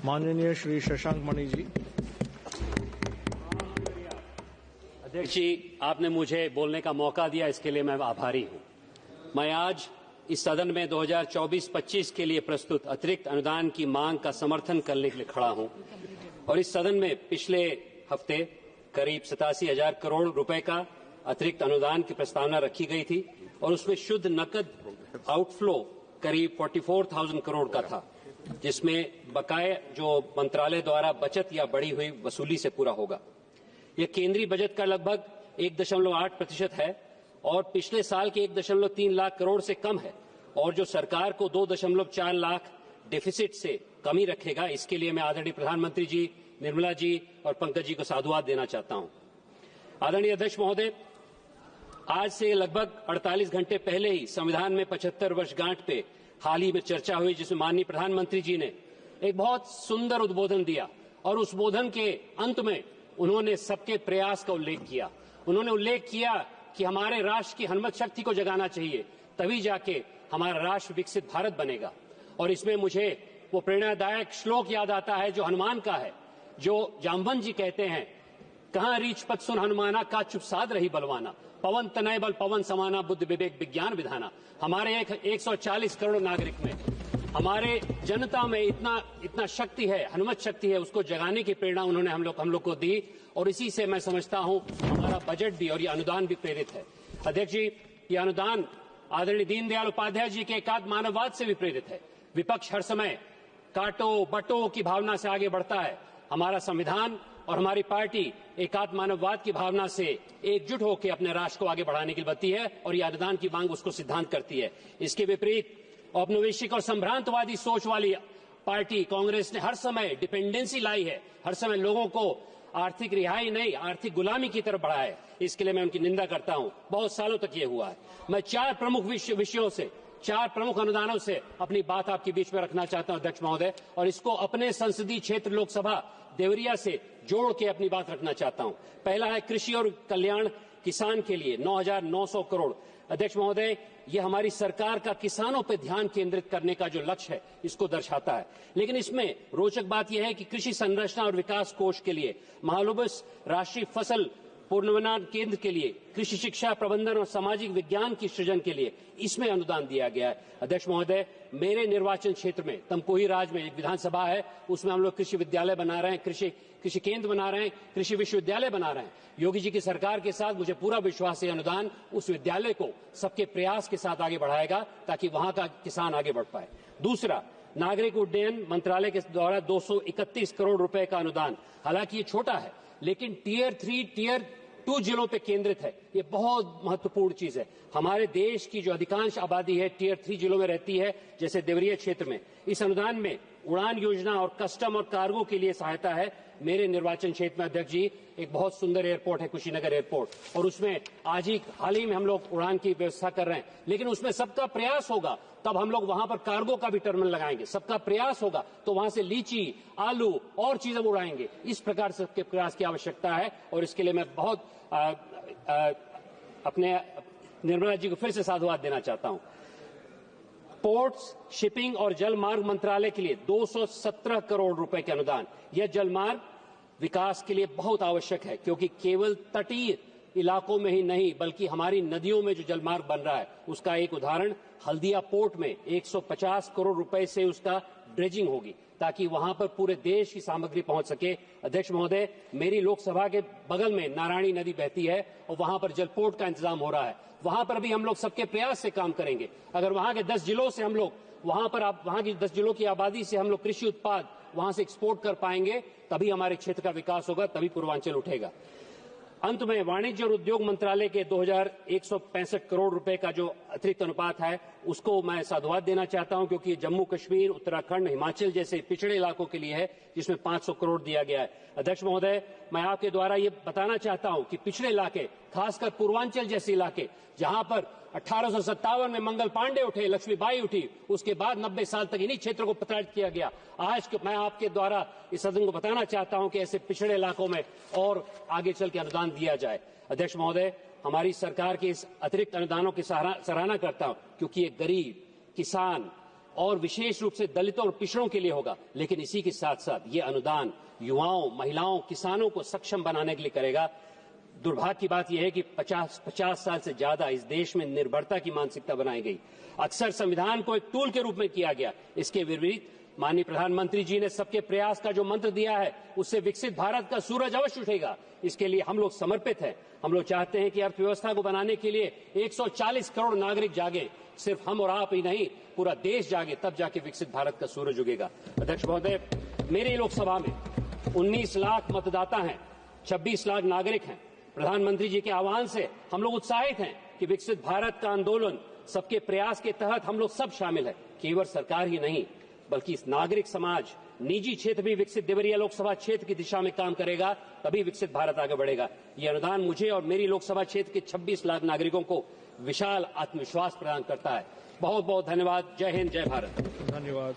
माननीय श्री शशांक मणि जी। अध्यक्ष जी, आपने मुझे बोलने का मौका दिया, इसके लिए मैं आभारी हूं। मैं आज इस सदन में 2024-25 के लिए प्रस्तुत अतिरिक्त अनुदान की मांग का समर्थन करने के लिए खड़ा हूं और इस सदन में पिछले हफ्ते करीब 87,000 करोड़ रुपए का अतिरिक्त अनुदान की प्रस्तावना रखी गई थी और उसमें शुद्ध नकद आउटफ्लो करीब 44,000 करोड़ का था, जिसमें बकाया जो मंत्रालय द्वारा बचत या बढ़ी हुई वसूली से पूरा होगा। यह केंद्रीय बजट का लगभग 1.8% है और पिछले साल के 1.3 लाख करोड़ से कम है और जो सरकार को 2.4 लाख डेफिसिट से कमी रखेगा, इसके लिए मैं आदरणीय प्रधानमंत्री जी, निर्मला जी और पंकज जी को साधुवाद देना चाहता हूं। आदरणीय अध्यक्ष महोदय, आज से लगभग 48 घंटे पहले ही संविधान में 75 वर्षगांठ पे हाल ही में चर्चा हुई, जिसमें माननीय प्रधानमंत्री जी ने एक बहुत सुंदर उद्बोधन दिया और उस उद्बोधन के अंत में उन्होंने सबके प्रयास का उल्लेख किया। उन्होंने उल्लेख किया कि हमारे राष्ट्र की हनमत शक्ति को जगाना चाहिए, तभी जाके हमारा राष्ट्र विकसित भारत बनेगा। और इसमें मुझे वो प्रेरणादायक श्लोक याद आता है जो हनुमान का है, जो जाम्बवन जी कहते हैं, कहां रीछ पद सुन हनुमाना, का चुप साध रही बलवाना, पवन तनय बल पवन समाना, बुद्धि विवेक विज्ञान विधाना। हमारे 140 करोड़ नागरिक में, हमारे जनता में इतना शक्ति है, हनुमत शक्ति है, उसको जगाने की प्रेरणा उन्होंने हम लोग को दी और इसी से मैं समझता हूं हमारा बजट भी और ये अनुदान भी प्रेरित है। अध्यक्ष जी, ये अनुदान आदरणीय दीनदयाल उपाध्याय जी के एकात्म मानववाद से भी प्रेरित है। विपक्ष हर समय काटो बटो की भावना से आगे बढ़ता है, हमारा संविधान और हमारी पार्टी एकात्म मानववाद की भावना से एकजुट होकर अपने राष्ट्र को आगे बढ़ाने के लिए बढ़ती है और ये अनुदान की मांग उसको सिद्धांत करती है। इसके विपरीत औपनिवेशिक और संभ्रांतवादी सोच वाली पार्टी कांग्रेस ने हर समय डिपेंडेंसी लाई है, हर समय लोगों को आर्थिक रिहाई नहीं, आर्थिक गुलामी की तरफ बढ़ाया है। इसके लिए मैं उनकी निंदा करता हूं। बहुत सालों तक ये हुआ है। मैं 4 प्रमुख विषयों से, 4 प्रमुख अनुदानों से अपनी बात आपके बीच में रखना चाहता हूं अध्यक्ष महोदय, और इसको अपने संसदीय क्षेत्र लोकसभा देवरिया से जोड़ के अपनी बात रखना चाहता हूं। पहला है कृषि और कल्याण, किसान के लिए 9,900 करोड़। अध्यक्ष महोदय, ये हमारी सरकार का किसानों पर ध्यान केंद्रित करने का जो लक्ष्य है, इसको दर्शाता है। लेकिन इसमें रोचक बात यह है कि कृषि संरचना और विकास कोष के लिए, महालुबस राष्ट्रीय फसल पुनर्निर्माण केंद्र के लिए, कृषि शिक्षा प्रबंधन और सामाजिक विज्ञान की सृजन के लिए इसमें अनुदान दिया गया है। अध्यक्ष महोदय, मेरे निर्वाचन क्षेत्र में तमकुही राज में एक विधानसभा है, उसमें हम लोग कृषि विद्यालय बना रहे हैं, कृषि केंद्र बना रहे हैं, कृषि विश्वविद्यालय बना रहे हैं। योगी जी की सरकार के साथ मुझे पूरा विश्वास है अनुदान उस विद्यालय को सबके प्रयास के साथ आगे बढ़ाएगा ताकि वहां का किसान आगे बढ़ पाए। दूसरा, नागरिक उड्डयन मंत्रालय के द्वारा 231 करोड़ रुपए का अनुदान। हालांकि ये छोटा है, लेकिन टियर 3, टियर 2 जिलों पे केंद्रित है। ये बहुत महत्वपूर्ण चीज है। हमारे देश की जो अधिकांश आबादी है टियर 3 जिलों में रहती है, जैसे देवरिया क्षेत्र में। इस अनुदान में उड़ान योजना और कस्टम और कार्गो के लिए सहायता है। मेरे निर्वाचन क्षेत्र में अध्यक्ष जी एक बहुत सुंदर एयरपोर्ट है, कुशीनगर एयरपोर्ट, और उसमें हाल ही में हम लोग उड़ान की व्यवस्था कर रहे हैं। लेकिन उसमें सबका प्रयास होगा तब हम लोग वहां पर कार्गो का भी टर्मिनल लगाएंगे। सबका प्रयास होगा तो वहां से लीची, आलू और चीजें उड़ाएंगे। इस प्रकार से सबके प्रयास की आवश्यकता है और इसके लिए मैं बहुत अपने निर्मला जी को फिर से साधुवाद देना चाहता हूं। पोर्ट्स, शिपिंग और जलमार्ग मंत्रालय के लिए 217 करोड़ रुपए के अनुदान। यह जलमार्ग विकास के लिए बहुत आवश्यक है, क्योंकि केवल तटीय इलाकों में ही नहीं बल्कि हमारी नदियों में जो जलमार्ग बन रहा है उसका एक उदाहरण हल्दिया पोर्ट में 150 करोड़ रुपए से उसका ड्रेजिंग होगी ताकि वहां पर पूरे देश की सामग्री पहुंच सके। अध्यक्ष महोदय, मेरी लोकसभा के बगल में नारायणी नदी बहती है और वहां पर जलपोर्ट का इंतजाम हो रहा है। वहां पर भी हम लोग सबके प्रयास से काम करेंगे। अगर वहां के 10 जिलों से हम लोग वहां की 10 जिलों की आबादी से हम लोग कृषि उत्पाद वहां से एक्सपोर्ट कर पाएंगे, तभी हमारे क्षेत्र का विकास होगा, तभी पूर्वांचल उठेगा। अंत में वाणिज्य और उद्योग मंत्रालय के 2,165 करोड़ रुपए का जो अतिरिक्त अनुपात है उसको मैं साधुवाद देना चाहता हूं, क्योंकि जम्मू कश्मीर, उत्तराखंड, हिमाचल जैसे पिछड़े इलाकों के लिए है, जिसमें 500 करोड़ दिया गया है। अध्यक्ष महोदय, मैं आपके द्वारा ये बताना चाहता हूं कि पिछड़े इलाके, खासकर पूर्वांचल जैसे इलाके, जहां पर 1857 में मंगल पांडे उठे, लक्ष्मीबाई उठी, उसके बाद 90 साल तक इन्हीं क्षेत्रों को प्रताड़ित किया गया। आज मैं आपके द्वारा इस सदन को बताना चाहता हूं कि ऐसे पिछड़े इलाकों में और आगे चल के अनुदान दिया जाए। अध्यक्ष महोदय, हमारी सरकार के इस अतिरिक्त अनुदानों की सराहना करता हूं, क्योंकि ये गरीब, किसान, और विशेष रूप से दलितों और पिछड़ों के लिए होगा, लेकिन इसी के साथ साथ ये अनुदान युवाओं, महिलाओं, किसानों को सक्षम बनाने के लिए करेगा। दुर्भाग्य की बात यह है कि 50 साल से ज्यादा इस देश में निर्भरता की मानसिकता बनाई गई। अक्सर संविधान को एक टूल के रूप में किया गया। इसके विपरीत माननीय प्रधानमंत्री जी ने सबके प्रयास का जो मंत्र दिया है, उससे विकसित भारत का सूरज अवश्य उठेगा। इसके लिए हम लोग समर्पित हैं। हम लोग चाहते हैं कि अर्थव्यवस्था को बनाने के लिए 140 करोड़ नागरिक जागे। सिर्फ हम और आप ही नहीं, पूरा देश जागे, तब जाके विकसित भारत का सूरज उगेगा। अध्यक्ष महोदय, मेरी लोकसभा में 19 लाख मतदाता हैं, 26 लाख नागरिक हैं। प्रधानमंत्री जी के आह्वान से हम लोग उत्साहित हैं कि विकसित भारत का आंदोलन, सबके प्रयास के तहत हम लोग सब शामिल है। केवल सरकार ही नहीं, बल्कि इस नागरिक समाज, निजी क्षेत्र भी विकसित देवरिया लोकसभा क्षेत्र की दिशा में काम करेगा, तभी विकसित भारत आगे बढ़ेगा। ये अनुदान मुझे और मेरी लोकसभा क्षेत्र के 26 लाख नागरिकों को विशाल आत्मविश्वास प्रदान करता है। बहुत बहुत धन्यवाद। जय हिंद, जय भारत। धन्यवाद।